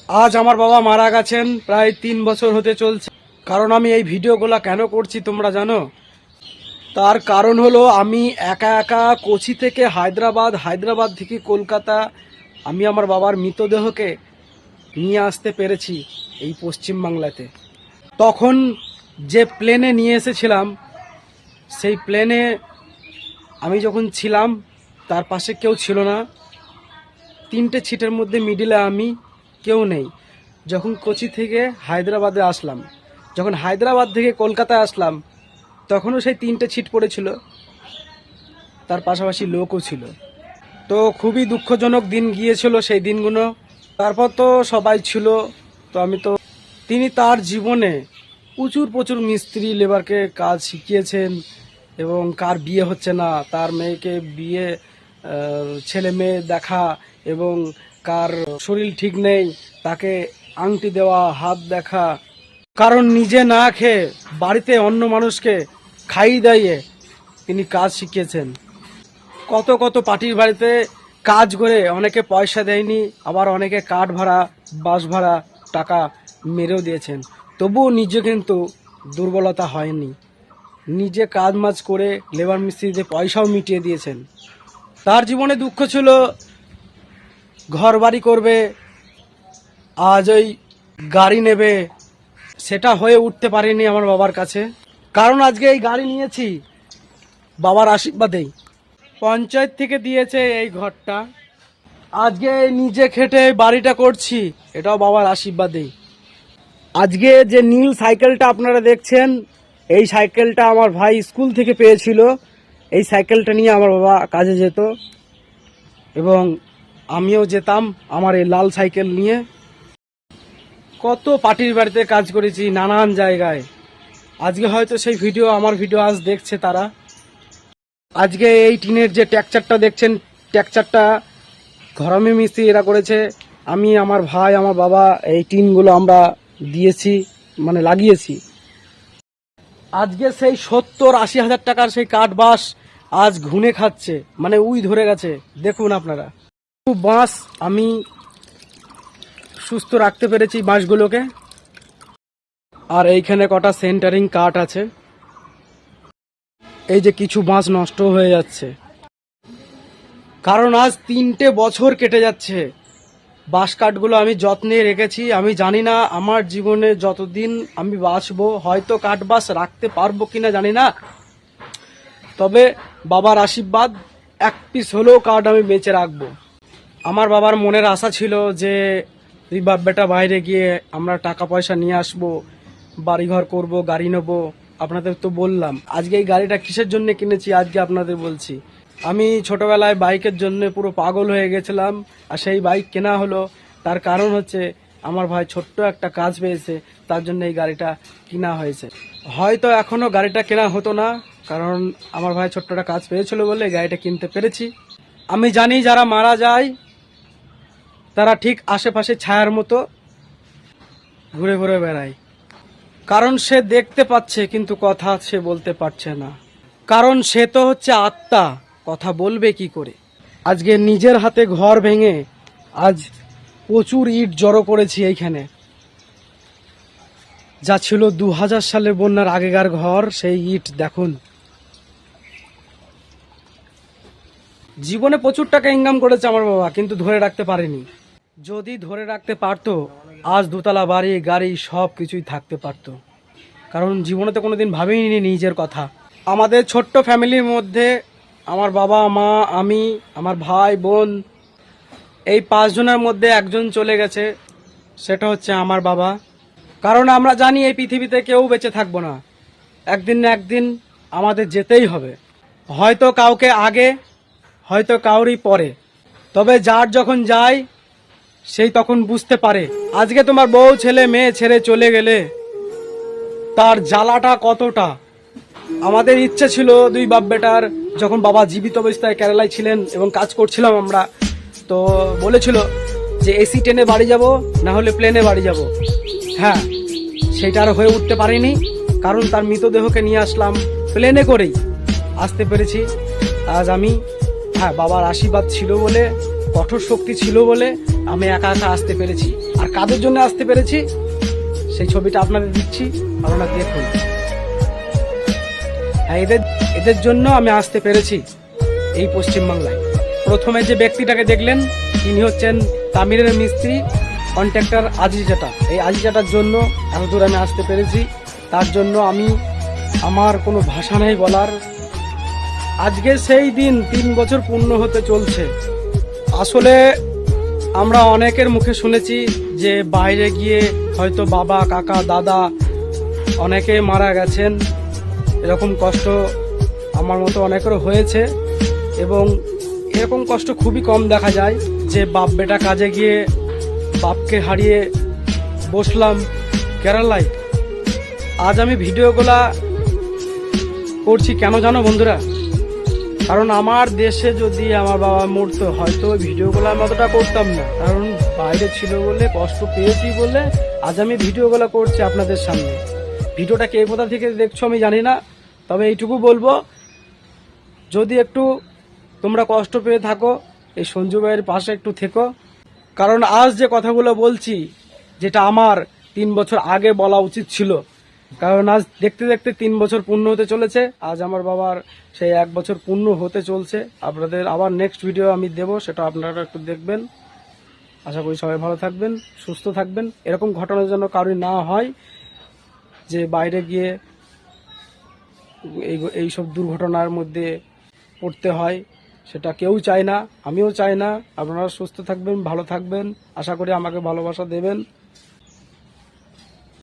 আজ আমার বাবা মারা গেছেন, প্রায় 3 বছর হতে চলছে। কারণ আমি এই ভিডিওগুলো কেন করছি তোমরা জানো? তার কারণ হলো আমি একা একা কোচি থেকে হায়দ্রাবাদ থেকে কলকাতা আমি আমার বাবার মৃতদেহকে নিয়ে আসতে পেরেছি এই পশ্চিম বাংলাতে। তখন যে প্লেনে নিয়ে এসেছিলাম সেই প্লেনে আমি যখন ছিলাম তার পাশে কেউ ছিল না। 3টে সিটের মধ্যে মিডিলে আমি, কেউ নেই। যখন কোচি থেকে হায়দ্রাবাদে আসলাম, যখন হায়দ্রাবাদ থেকে কলকাতায় আসলাম, তখনও সেই 3টে সিট পড়েছিল, তার পাশাপাশি লোকও ছিল। তো খুবই দুঃখজনক দিন গিয়েছিল সেই দিনগুলো। তারপর তো সবাই ছিল। তো তিনি তার জীবনে প্রচুর মিস্ত্রি লেবারকে কাজ শিখিয়েছেন, এবং কার বিয়ে হচ্ছে না তার মেয়েকে বিয়ে, ছেলে মেয়ে দেখা, এবং কার শরীর ঠিক নেই তাকে আংটি দেওয়া, হাত দেখা। কারণ নিজে না খেয়ে বাড়িতে অন্য মানুষকে খাইয়ে দাইয়ে তিনি কাজ শিখিয়েছেন। কত পার্টির বাড়িতে কাজ করে অনেকে পয়সা দেয়নি, আবার অনেকে কাঠ ভাড়া, বাস ভাড়া টাকা মেরেও দিয়েছেন। তবুও নিজে কিন্তু দুর্বলতা হয়নি, নিজে কাজ মাজ করে লেবার মিস্ত্রিদের পয়সাও মিটিয়ে দিয়েছেন। তার জীবনে দুঃখ ছিল ঘর বাড়ি করবে, আজ ওই গাড়ি নেবে, সেটা হয়ে উঠতে পারেনি আমার বাবার কাছে। কারণ আজকে এই গাড়ি নিয়েছি বাবার আশীর্বাদেই। পঞ্চায়েত থেকে দিয়েছে এই ঘরটা, আজকে নিজে খেটে বাড়িটা করছি, এটাও বাবার আশীর্বাদেই। আজকে যে নীল সাইকেলটা আপনারা দেখছেন, এই সাইকেলটা আমার ভাই স্কুল থেকে পেয়েছিল। এই সাইকেলটা নিয়ে আমার বাবা কাজে যেত, এবং আমিও যেতাম আমার এই লাল সাইকেল নিয়ে। কত পার্টির বাড়িতে কাজ করেছি, নানান জায়গায়। আজকে হয়তো সেই ভিডিও, আমার ভিডিও আজ দেখছে তারা। আজকে এই টিনের যে টেক্সচারটা দেখছেন, টেক্সচারটা ঘরমে মিস্ত্রি এরা করেছে। আমি, আমার ভাই, আমার বাবা এই টিনগুলো আমরা দিয়েছি, মানে লাগিয়েছি। আজকে সেই 70-80 হাজার টাকার সেই কাঠ বাঁশ আজ ঘুনে খাচ্ছে, মানে উই ধরে গেছে। দেখুন আপনারা, বাঁশ আমি সুস্থ রাখতে পেরেছি বাঁশগুলোকে। আর এইখানে কটা সেন্টারিং কাঠ আছে, এই যে কিছু বাঁশ নষ্ট হয়ে যাচ্ছে। কারণ আজ 3টে বছর কেটে যাচ্ছে, বাঁশ কাঠগুলো আমি যত্নে রেখেছি। আমি জানি না আমার জীবনে যতদিন আমি বাঁচবো হয়তো কাঠ বাঁশ রাখতে পারবো কিনা জানি না, তবে বাবার আশীর্বাদ, 1 পিস হলেও কাঠ আমি বেঁচে রাখবো। আমার বাবার মনের আশা ছিল যে তুই বাপ বেটা বাইরে গিয়ে আমরা টাকা পয়সা নিয়ে আসবো, বাড়িঘর করব, গাড়ি নেবো। আপনাদের তো বললাম আজকে এই গাড়িটা কিসের জন্য কিনেছি, আজকে আপনাদের বলছি। আমি ছোটবেলায় বাইকের জন্য পুরো পাগল হয়ে গেছিলাম, আর সেই বাইক কেনা হলো। তার কারণ হচ্ছে আমার ভাই ছোট্ট একটা কাজ পেয়েছে, তার জন্য এই গাড়িটা কিনা হয়েছে। হয়তো এখনো গাড়িটা কেনা হতো না, কারণ আমার ভাই ছোট্ট একটা কাজ পেয়েছিল বলে গাড়িটা কিনতে পেরেছি। আমি জানি যারা মারা যায় তারা ঠিক আশেপাশে ছায়ার মতো ঘুরে ঘুরে বেড়ায়। কারণ সে দেখতে পাচ্ছে কিন্তু কথা সে বলতে পারছে না, কারণ সে তো হচ্ছে আত্মা, কথা বলবে কি করে। আজকে নিজের হাতে ঘর ভেঙে আজ প্রচুর ইট জড়ো করেছি এইখানে। যা ছিল 2000 সালে বন্যার আগেকার ঘর, সেই ইট দেখুন। জীবনে প্রচুর টাকা ইনকাম করেছে আমার বাবা, কিন্তু ধরে রাখতে পারেনি। যদি ধরে রাখতে পারতো আজ 2তলা বাড়ি, গাড়ি সব কিছুই থাকতে পারতো। কারণ জীবনে তো কোনোদিন ভাবেইনি নিজের কথা। আমাদের ছোট্ট ফ্যামিলির মধ্যে আমার বাবা, মা, আমি, আমার ভাই, বোন, এই 5 জনের মধ্যে একজন চলে গেছে, সেটা হচ্ছে আমার বাবা। কারণ আমরা জানি এই পৃথিবীতে কেউ বেঁচে থাকবো না, একদিন না একদিন আমাদের যেতেই হবে। হয়তো কাউকে আগে, হয়তো কাউরই পরে, তবে যার যখন যায় সেই তখন বুঝতে পারে। আজকে তোমার বউ ছেলে মেয়ে ছেড়ে চলে গেলে তার জ্বালাটা কতটা। আমাদের ইচ্ছে ছিল 2 বাপ বেটার, যখন বাবা জীবিত অবস্থায় কেরালায় ছিলেন এবং কাজ করছিলাম আমরা, তো বলেছিল যে এসি ট্রেনে বাড়ি যাব, না হলে প্লেনে বাড়ি যাব। হ্যাঁ, সেটা আর হয়ে উঠতে পারিনি, কারণ তার মৃতদেহকে নিয়ে আসলাম প্লেনে করেই আসতে পেরেছি। আজ আমি, হ্যাঁ, বাবার আশীর্বাদ ছিল বলে, কঠোর শক্তি ছিল বলে আমি একা একা আসতে পেরেছি। আর কাদের জন্য আসতে পেরেছি সেই ছবিটা আপনাদের দিচ্ছি, আপনারা দেখুন। হ্যাঁ, এদের জন্য আমি আসতে পেরেছি এই পশ্চিমবাংলায়। প্রথমে যে ব্যক্তিটাকে দেখলেন তিনি হচ্ছেন তামিরের মিস্ত্রি কন্ট্রাক্টর আজিজ জাটা। এই আজিজ জাটার জন্য এত দূর আমি আসতে পেরেছি। তার জন্য আমি আমার কোনো ভাষা নেই বলার। আজকে সেই দিন 3 বছর পূর্ণ হতে চলছে। আসলে আমরা অনেকের মুখে শুনেছি যে বাইরে গিয়ে হয়তো বাবা, কাকা, দাদা অনেকে মারা গেছেন। এরকম কষ্ট আমার মতো অনেকেরও হয়েছে এবং এরকম কষ্ট খুবই কম দেখা যায় যে বাপ বেটা কাজে গিয়ে বাপকে হারিয়ে বসলাম কেরালায়। আজ আমি ভিডিওগুলা করছি কেন জানো বন্ধুরা? কারণ আমার দেশে যদি আমার বাবা মরতো হয়তো ওই ভিডিওগুলো আমি অতটা করতাম না, কারণ বাইরে ছিল বলে, কষ্ট পেয়েছি বলে আজ আমি ভিডিওগুলো করছি আপনাদের সামনে। ভিডিওটা কে কোথা থেকে দেখছো আমি জানি না, তবে এইটুকু বলবো, যদি একটু তোমরা কষ্ট পেয়ে থাকো এই সঞ্জু ভাইয়ের পাশে একটু থেকো। কারণ আজ যে কথাগুলো বলছি যেটা আমার 3 বছর আগে বলা উচিত ছিল, কারণ আজ দেখতে দেখতে 3 বছর পূর্ণ হতে চলেছে। আজ আমার বাবার সেই 1 বছর পূর্ণ হতে চলছে। আপনাদের আবার নেক্সট ভিডিও আমি দেব, সেটা আপনারা একটু দেখবেন। আশা করি সবাই ভালো থাকবেন, সুস্থ থাকবেন। এরকম ঘটনা যেন কারোর না হয় যে বাইরে গিয়ে এইসব দুর্ঘটনার মধ্যে পড়তে হয়, সেটা কেউ চায় না, আমিও চাই না। আপনারা সুস্থ থাকবেন, ভালো থাকবেন, আশা করি আমাকে ভালোবাসা দেবেন।